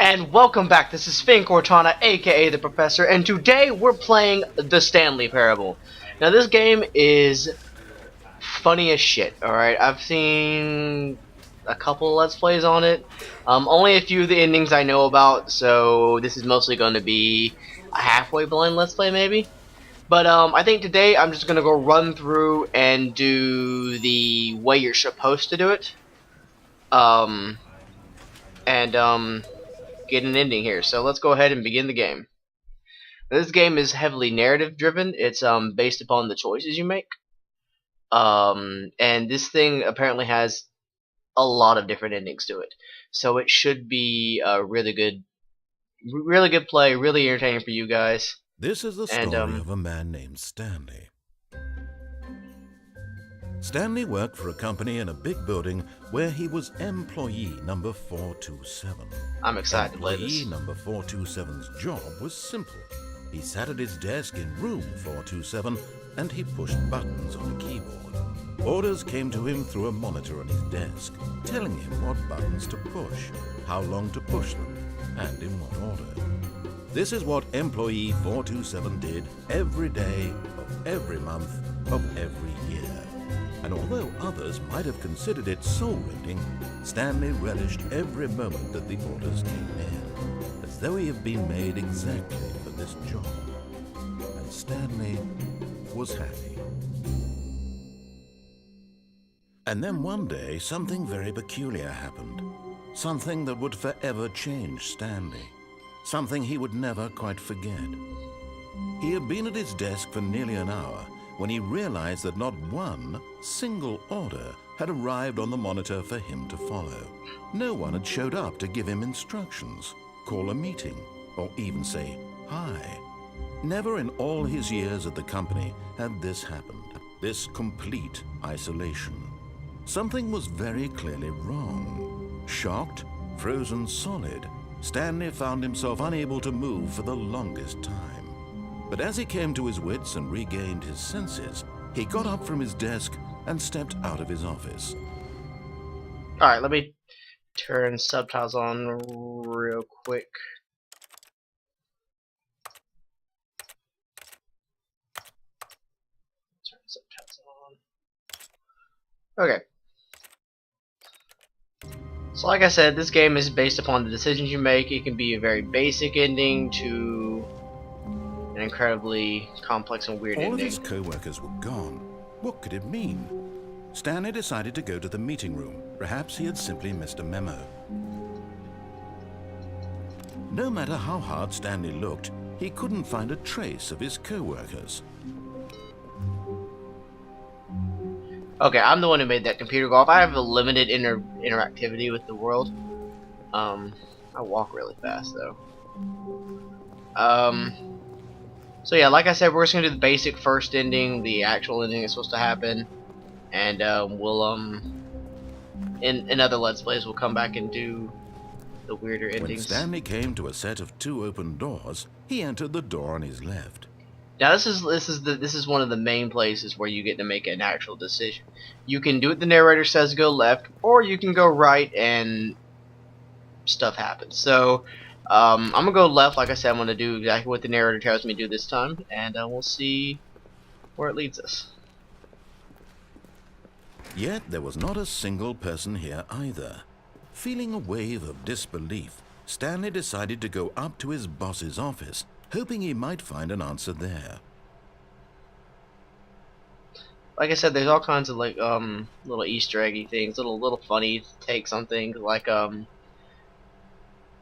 And welcome back. This is Svencortana, aka the Professor, and today we're playing the Stanley Parable. Now this game is funny as shit. Alright, I've seen a couple of Let's Plays on it. Only a few of the endings I know about, so this is mostly going to be a halfway blind Let's Play maybe. But I think today I'm just going to go run through and do the way you're supposed to do it. Get an ending here. So let's go ahead and begin the game. This game is heavily narrative driven. It's based upon the choices you make. And this thing apparently has a lot of different endings to it. So it should be a really good play, really entertaining for you guys. This is the story of a man named Stanley. Stanley worked for a company in a big building where he was employee number 427. I'm excited to play this. Employee number 427's job was simple. He sat at his desk in room 427 and he pushed buttons on a keyboard. Orders came to him through a monitor on his desk, telling him what buttons to push, how long to push them, and in what order. This is what employee 427 did every day of every month of every year. And although others might have considered it soul-rending, Stanley relished every moment that the orders came in, as though he had been made exactly for this job. And Stanley was happy. And then one day, something very peculiar happened. Something that would forever change Stanley. Something he would never quite forget. He had been at his desk for nearly an hour when he realized that not one single order had arrived on the monitor for him to follow. No one had showed up to give him instructions, call a meeting, or even say hi. Never in all his years at the company had this happened, this complete isolation. Something was very clearly wrong. Shocked, frozen solid, Stanley found himself unable to move for the longest time. But as he came to his wits and regained his senses, he got up from his desk and stepped out of his office. Alright, let me turn subtitles on real quick. Turn subtitles on. Okay. So like I said, this game is based upon the decisions you make. It can be a very basic ending to an incredibly complex and weird ending. All of his co-workers were gone. What could it mean? Stanley decided to go to the meeting room. Perhaps he had simply missed a memo. No matter how hard Stanley looked, he couldn't find a trace of his co-workers. Okay, I'm the one who made that computer go off. I have a limited interactivity with the world. I walk really fast though. So yeah, like I said, we're just gonna do the basic first ending. The actual ending is supposed to happen, and we'll in other Let's Plays we'll come back and do the weirder endings. When Stanley came to a set of 2 open doors, he entered the door on his left. Now this is one of the main places where you get to make an actual decision. You can do what the narrator says, go left, or you can go right and stuff happens. So I'm gonna go left. Like I said, I'm gonna do exactly what the narrator tells me to do this time, and we'll see where it leads us. Yet there was not a single person here either. Feeling a wave of disbelief, Stanley decided to go up to his boss's office, hoping he might find an answer there. Like I said, there's all kinds of like little Easter eggy things, little funny takes on things like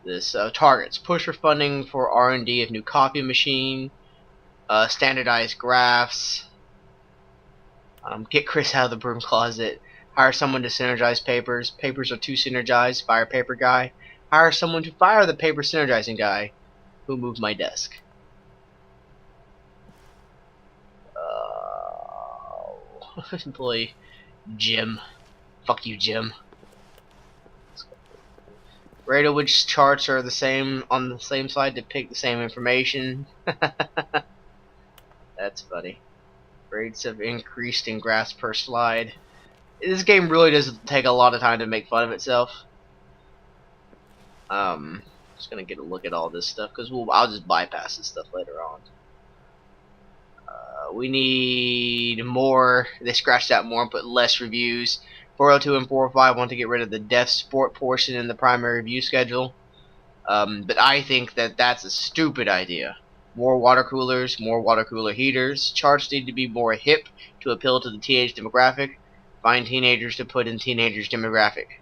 this targets push for funding for R&D of new copy machine, standardized graphs, get Chris out of the broom closet, hire someone to synergize papers are too synergized, fire paper guy, hire someone to fire the paper synergizing guy who moved my desk. Employee Jim, fuck you Jim. Rate of which charts are the same on the same slide depict the same information. That's funny. Rates have increased in graphs per slide. This game really does take a lot of time to make fun of itself. Just gonna get a look at all this stuff because I'll just bypass this stuff later on. We need more. They scratched out more and put less reviews. 402 and 405 want to get rid of the death sport portion in the primary review schedule. But I think that that's a stupid idea. More water coolers, more water cooler heaters. Charts need to be more hip to appeal to the teenage demographic. Find teenagers to put in teenagers demographic.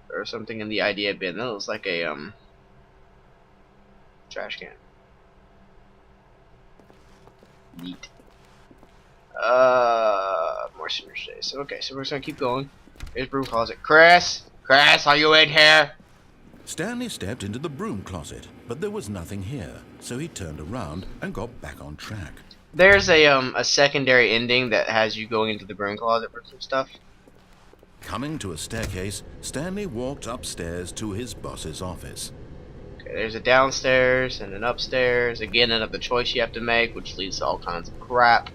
Or something in the idea bin. That looks like a trash can. Neat. More senior days. Okay, so we're just gonna keep going. Here's broom closet. Chris, are you in here? Stanley stepped into the broom closet, but there was nothing here, so he turned around and got back on track. There's a secondary ending that has you going into the broom closet for some stuff. Coming to a staircase, Stanley walked upstairs to his boss's office. Okay, there's a downstairs and an upstairs. Again, another choice you have to make, which leads to all kinds of crap.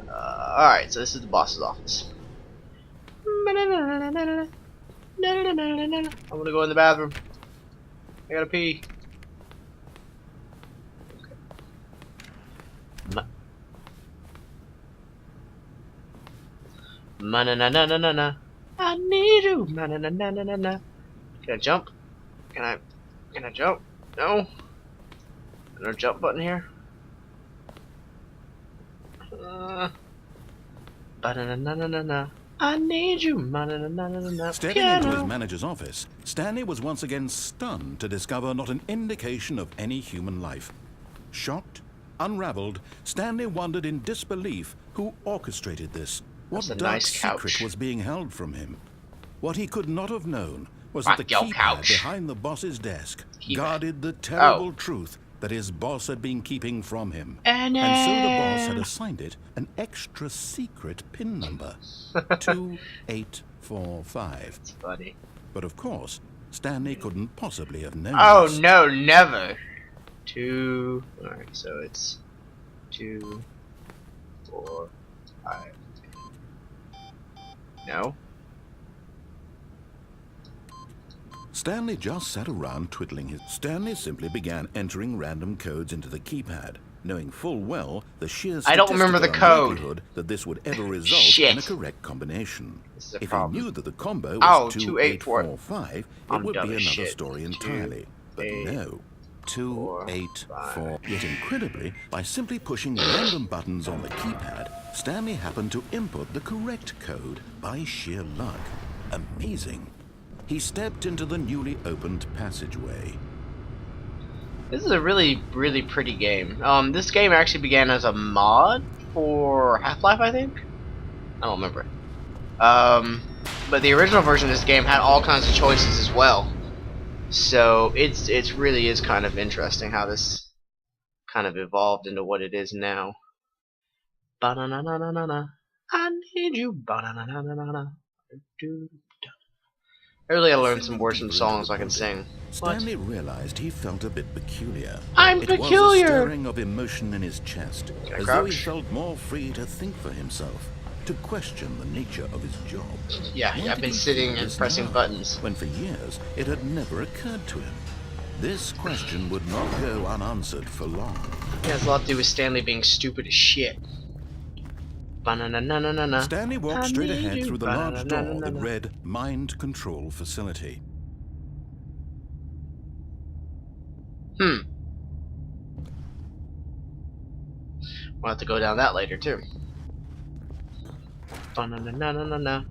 Alright, so this is the boss's office. I'm gonna go in the bathroom. I gotta pee. Okay. Ma-na-na-na-na-na-na. I need you. Ma-na-na-na-na-na. Can I jump? Can I jump? No. No jump button here. Ba-na-na-na-na-na. I need you. Ma-na-na-na-na-na. Stepping into his manager's office, Stanley was once again stunned to discover not an indication of any human life. Shocked, unraveled, Stanley wondered in disbelief who orchestrated this. What dark nice secret was being held from him? What he could not have known was that the keypad behind the boss's desk guarded the terrible truth that his boss had been keeping from him. And so the boss had assigned it an extra secret PIN number, 2845. That's funny. But of course, Stanley couldn't possibly have known this. No, never. Alright, so it's 2, 4, 5. No? Stanley just sat around twiddling his... Stanley simply began entering random codes into the keypad, knowing full well the sheer I don't remember the code. Likelihood that this would ever result in a correct combination. If he knew that the combo was 2845, it would be another story entirely. But no, 284. Yet incredibly, by simply pushing random buttons on the keypad, Stanley happened to input the correct code by sheer luck. Amazing. He stepped into the newly opened passageway. This is a really, really pretty game. This game actually began as a mod for Half-Life, I think? I don't remember. But the original version of this game had all kinds of choices as well. So it's really is kind of interesting how this kind of evolved into what it is now. Ba-na-na-na-na-na. I need you. Ba-na-na-na-na-na. I really gotta learn some words from songs I can sing. Stanley realized he felt a bit peculiar. I'm peculiar! It was a stirring of emotion in his chest, as though he crouch? felt more free to think for himself, to question the nature of his job. Yeah, Why I've did been he sitting do and this pressing now, buttons. when for years it had never occurred to him? This question would not go unanswered for long. It has a lot to do with Stanley being stupid as shit. Ba-na-na-na-na-na. Stanley walked straight ahead through the large door that read Mind Control Facility. We'll have to go down that later too. Ba-na-na-na-na-na.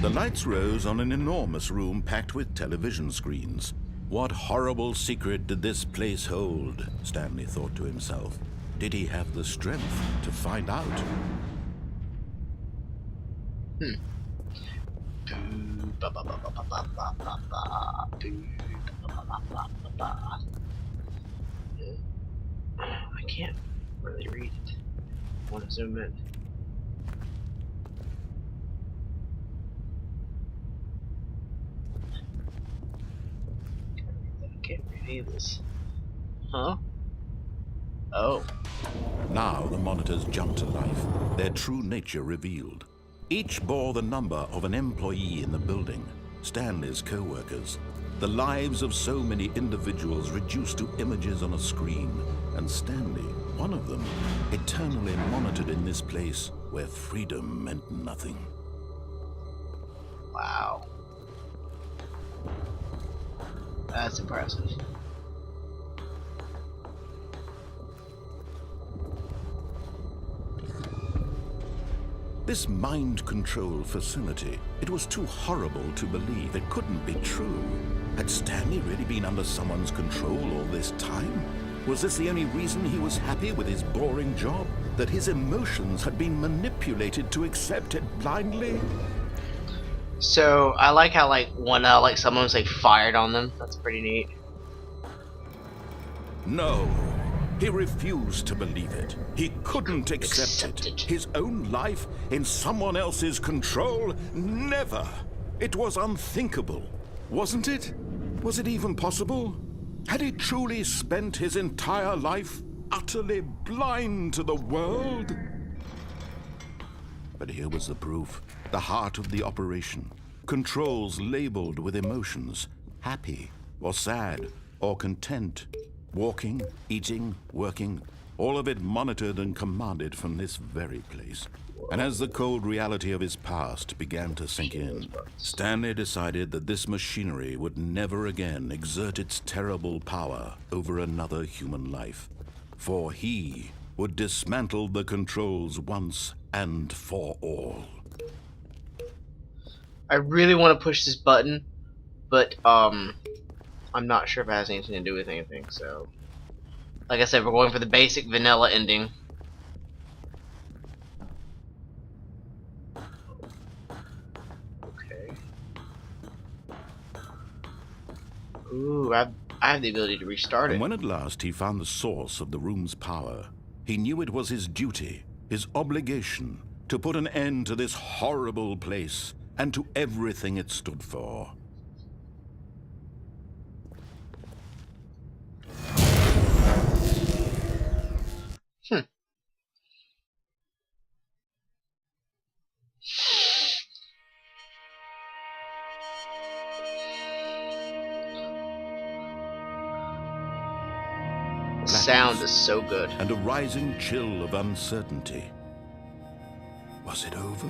The lights rose on an enormous room packed with television screens. What horrible secret did this place hold? Stanley thought to himself. Did he have the strength to find out? I can't really read it. I want to zoom in. Can't read this. Huh? Oh. Now the monitors jumped to life, their true nature revealed. Each bore the number of an employee in the building, Stanley's co-workers. The lives of so many individuals reduced to images on a screen, and Stanley, one of them, eternally monitored in this place where freedom meant nothing. Wow. That's impressive. This mind control facility, it was too horrible to believe. It couldn't be true. Had Stanley really been under someone's control all this time? Was this the only reason he was happy with his boring job? That his emotions had been manipulated to accept it blindly? So I like how when someone's fired on them. That's pretty neat. No. He refused to believe it. He couldn't accept it. His own life in someone else's control? Never. It was unthinkable, wasn't it? Was it even possible? Had he truly spent his entire life utterly blind to the world? But here was the proof. The heart of the operation. Controls labeled with emotions. Happy, or sad, or content. Walking, eating, working, all of it monitored and commanded from this very place. And as the cold reality of his past began to sink in, Stanley decided that this machinery would never again exert its terrible power over another human life. For he would dismantle the controls once and for all. I really want to push this button, but I'm not sure if it has anything to do with anything, so like I said, we're going for the basic vanilla ending. Okay. Ooh, I have the ability to restart it. And when at last he found the source of the room's power, he knew it was his duty, his obligation, to put an end to this horrible place and to everything it stood for. The sound is so good. And a rising chill of uncertainty. Was it over?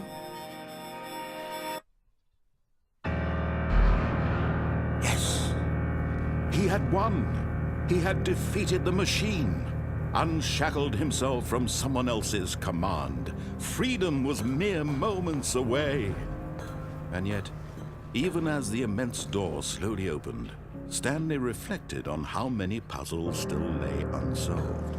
Yes. He had won. He had defeated the machine. Unshackled himself from someone else's command. Freedom was mere moments away. And yet, even as the immense door slowly opened, Stanley reflected on how many puzzles still lay unsolved.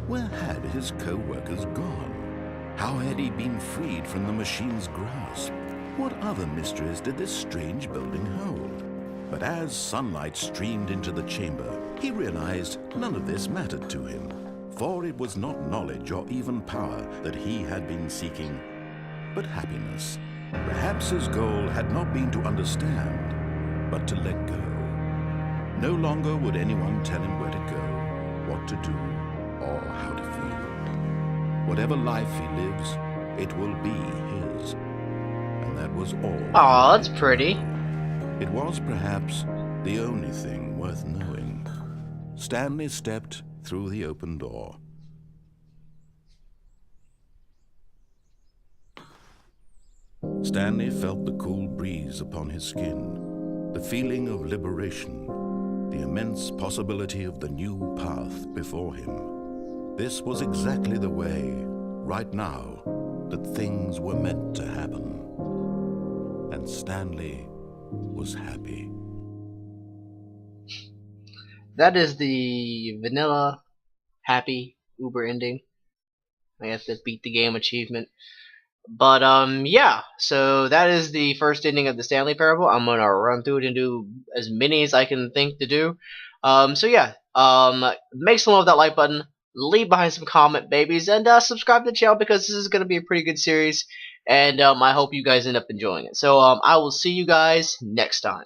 Where had his co-workers gone? How had he been freed from the machine's grasp? What other mysteries did this strange building hold? But as sunlight streamed into the chamber, he realized none of this mattered to him. For it was not knowledge or even power that he had been seeking, but happiness. Perhaps his goal had not been to understand, but to let go. No longer would anyone tell him where to go, what to do, or how to feel. Whatever life he lives, it will be his. And that was all. Aw, that's pretty. It was perhaps the only thing worth knowing. Stanley stepped through the open door. Stanley felt the cool breeze upon his skin, the feeling of liberation, the immense possibility of the new path before him. This was exactly the way, right now, that things were meant to happen. And Stanley was happy. That is the vanilla, happy, uber ending. I guess that beat the game achievement. But yeah, so that is the first ending of the Stanley Parable. I'm gonna run through it and do as many as I can think to do. So yeah, make some of that like button, leave behind some comment babies, and subscribe to the channel because this is gonna be a pretty good series, and I hope you guys end up enjoying it. So I will see you guys next time.